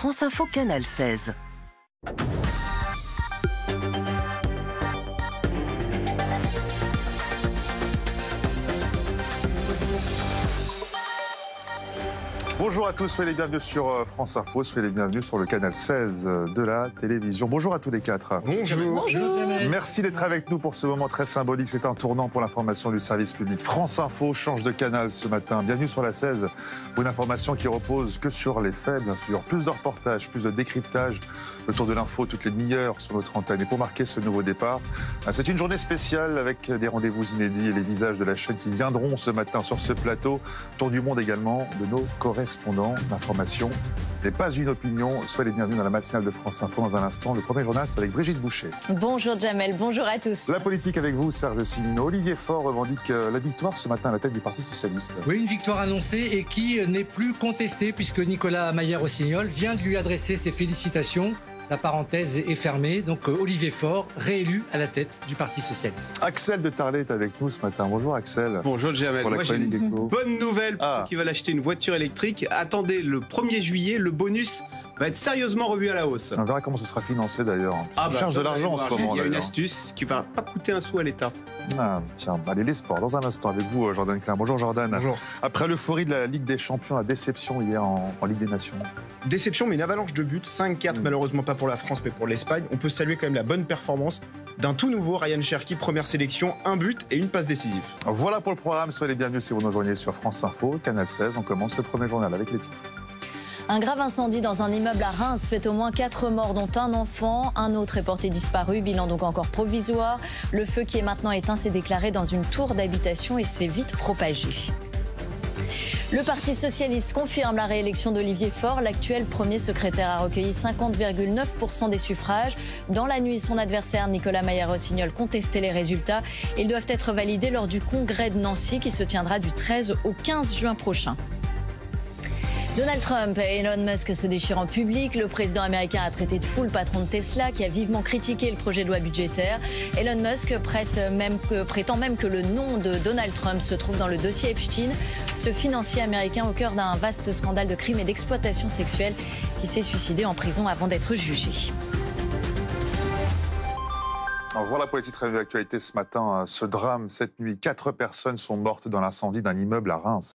France Info Canal 16. Bonjour à tous, soyez les bienvenus sur France Info, soyez les bienvenus sur le canal 16 de la télévision. Bonjour à tous les quatre. Bonjour. Merci d'être avec nous pour ce moment très symbolique. C'est un tournant pour l'information du service public. France Info change de canal ce matin. Bienvenue sur la 16, une information qui repose que sur les faits, bien sûr. Plus de reportages, plus de décryptage autour de l'info toutes les demi-heures sur notre antenne. Et pour marquer ce nouveau départ, c'est une journée spéciale avec des rendez-vous inédits et les visages de la chaîne qui viendront ce matin sur ce plateau. Tour du monde également de nos correspondants. L'information n'est pas une opinion. Soyez les bienvenus dans la matinale de France Info dans un instant. Le premier journal, c'est avec Brigitte Boucher. Bonjour Jamel, bonjour à tous. La politique avec vous, Serge Simino. Olivier Faure revendique la victoire ce matin à la tête du Parti Socialiste. Oui, une victoire annoncée et qui n'est plus contestée puisque Nicolas Maillard-Rossignol vient de lui adresser ses félicitations. La parenthèse est fermée. Donc Olivier Faure, réélu à la tête du Parti Socialiste. Axel de Tarlet est avec nous ce matin. Bonjour Axel. Bonjour Jamel. Moi j'ai une bonne nouvelle pour ceux qui veulent acheter une voiture électrique. Attendez, le 1er juillet, le bonus va être sérieusement revu à la hausse. On verra comment ce sera financé d'ailleurs. On cherche de l'argent en ce moment. Il y a une astuce qui va pas coûter un sou à l'État. Ah, tiens, allez, les sports dans un instant avec vous, Jordan Klein. Bonjour Jordan. Bonjour. Après l'euphorie de la Ligue des Champions, la déception hier en Ligue des Nations. Déception, mais une avalanche de buts. 5-4, malheureusement pas pour la France, mais pour l'Espagne. On peut saluer quand même la bonne performance d'un tout nouveau Ryan Cherki, première sélection, un but et une passe décisive. Voilà pour le programme. Soyez les bienvenus si vous nous rejoignez sur France Info, Canal 16. On commence le premier journal avec les titres. Un grave incendie dans un immeuble à Reims fait au moins 4 morts, dont un enfant. Un autre est porté disparu, bilan donc encore provisoire. Le feu qui est maintenant éteint s'est déclaré dans une tour d'habitation et s'est vite propagé. Le Parti Socialiste confirme la réélection d'Olivier Faure. L'actuel premier secrétaire a recueilli 50,9% des suffrages. Dans la nuit, son adversaire Nicolas Maillard-Rossignol contestait les résultats. Ils doivent être validés lors du congrès de Nancy qui se tiendra du 13 au 15 juin prochain. Donald Trump et Elon Musk se déchirent en public. Le président américain a traité de fou le patron de Tesla qui a vivement critiqué le projet de loi budgétaire. Elon Musk prétend même que le nom de Donald Trump se trouve dans le dossier Epstein, ce financier américain au cœur d'un vaste scandale de crimes et d'exploitation sexuelle qui s'est suicidé en prison avant d'être jugé. Voilà pour les titres de l'actualité ce matin. Ce drame, cette nuit, 4 personnes sont mortes dans l'incendie d'un immeuble à Reims.